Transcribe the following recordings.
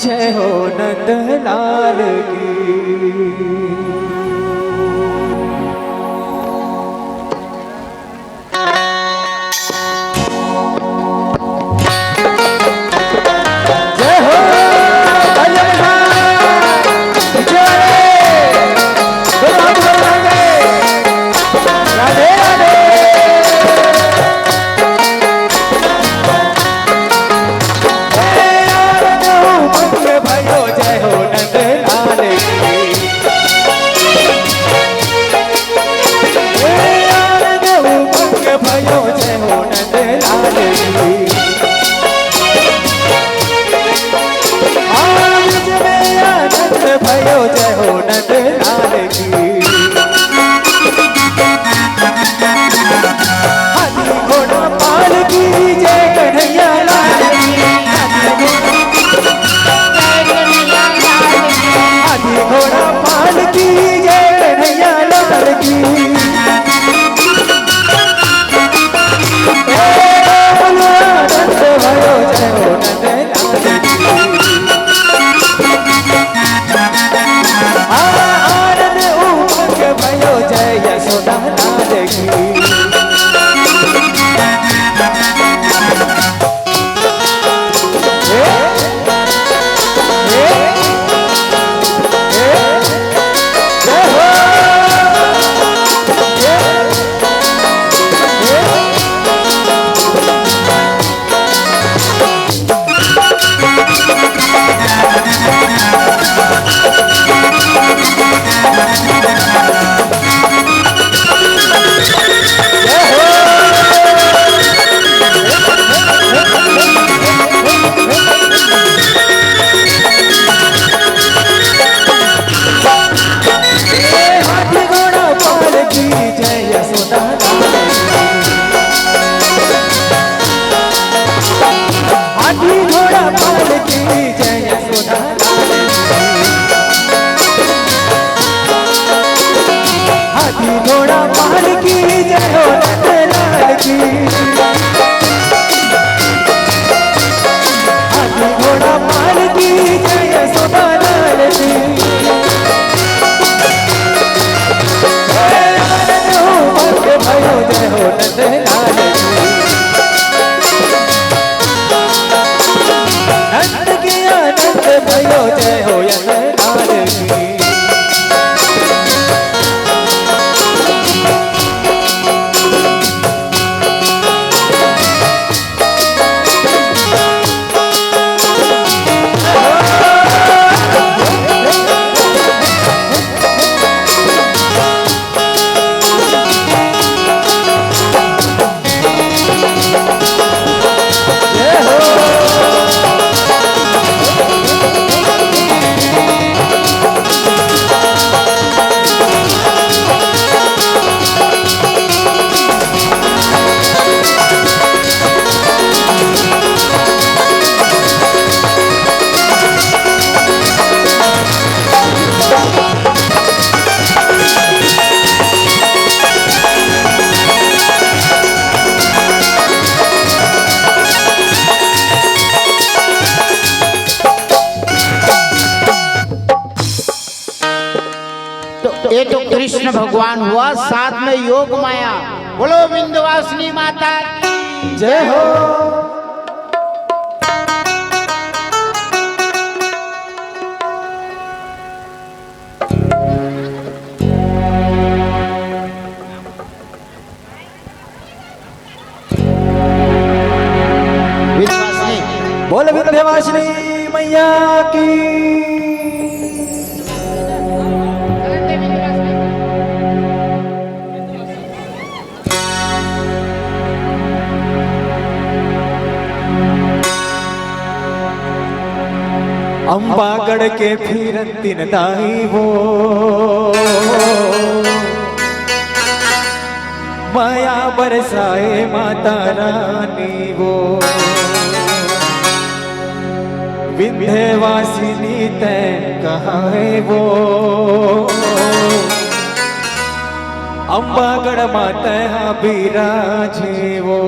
जय हो नंदलाल की। ये तो कृष्ण भगवान हुआ, साथ में योग माया। बोलो विंध्यवासिनी माता की जय हो। बोल विंध्यवासिनी मैया की। अंबागढ़ के फिरन दिन दाई वो माया बरसाए माता रानी वो विंध्यवासिनी तैं कहाँ है वो अंबागढ़ माता बिराजे वो।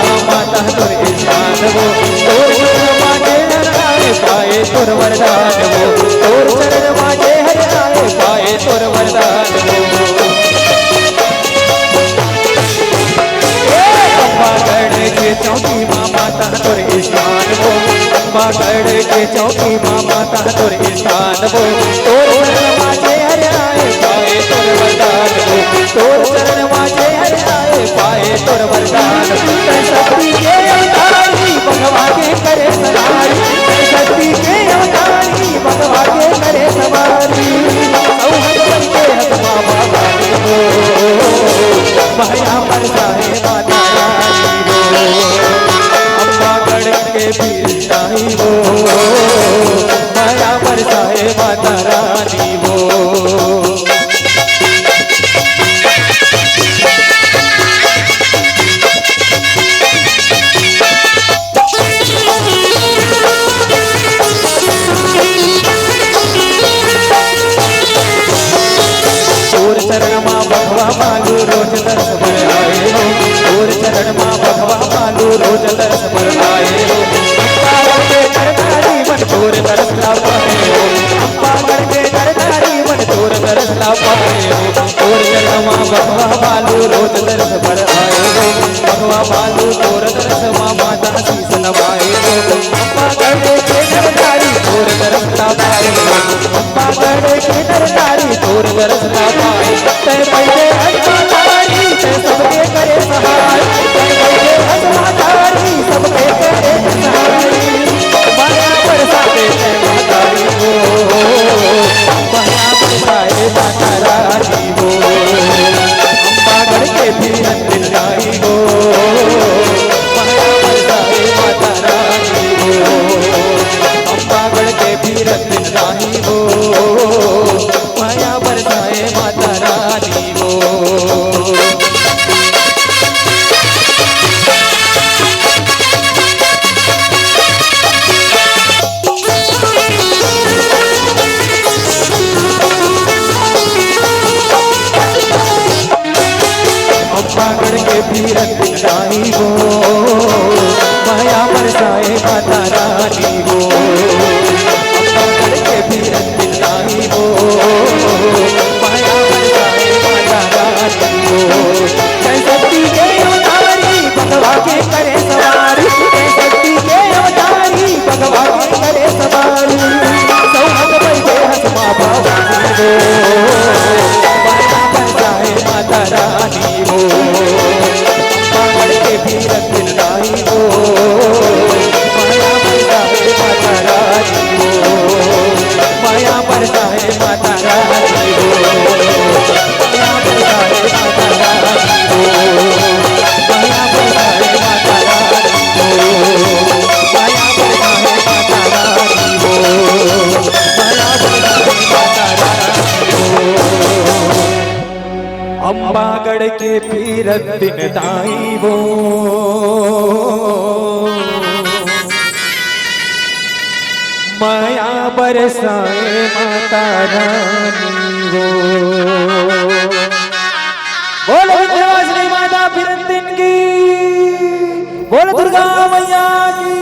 माता तोर स्थान वो तोर चरण माजे हराए पाए तोर वरदान वो तोर चरण माजे हराए पाए तोर वरदान वो अम्बागढ़ के चौकी माँ माता तोर स्थान वो अम्बागढ़ के चौकी माँ माता तोर स्थान वो तोर चरण माजे हराए पाए तोर वरदान वो तोर चरण माजे हराए पाए तोर वरदान शक्ति के अवतारी भगवा के करे सवारी शक्ति के अवतारी भगवा के करे सवारी सौहद के हथवा बाबा हो माया बरसाए माता रानी वो अम्बागढ़ के पीरताई वो माया बरसाए माता रानी वो चरण माँ भगवा मालू रोज दर्श पर आए हो और चरण माँ भगवा मालू रोज दर्श पर आए हो अम्बागढ़ के नरनारी मन तोर दर्श ला पाए हो अम्बागढ़ के नरनारी मन तोर दर्श ला पाए हो और चरण माँ भगवा मालू रोज दर्श पर आए हो भगवा मालू तोर दर्श माँ माता शीस नवाए हो अम्बागढ़ के नरनारी तोर दर्श ला पाए हो अम्बागढ़ के नरनारी तोर दर्श ला पाए तै पहले हनुमातारी तै सबके करे सहाय तै पहले हनुमातारी सबके करे सहाय माया बरसाए तै मातारी हो माया बरसाए माता रानी हो अम्बागढ़ के पीरन राई हो माया बरसाए माता रानी हो अम्बागढ़ के पीरन राई हो माया बरसाए माता रानी हो अम्बागढ़ के पीरन रानी हो माया बरसाए माता रानी हो अम्बागढ़ के पीरन रानी हो माया बरसाए माता रानी हो जय शक्ति के अवतारी भगवा के करे सवारी जय शक्ति के अवतारी भगवा के करे सवारी सौहग बैठे हसमा भवानी हो माया बरसाए माता रानी हो अम्बागढ़ के पीरन रानी हो माया बरसाए माता रानी हो माया बरसाए माता रानी हो माया बरसाए माता रानी हो माया बरसाए माता रानी हो माया बरसाए माता रानी हो माया बरसाए माता रानी हो अम्बागढ़ के पीरन दिन दाई वो माया बरसाए माता रानी हो बोलो विंध्यवासिनी माता पीरन दिन की बोलो दुर्गा मैया की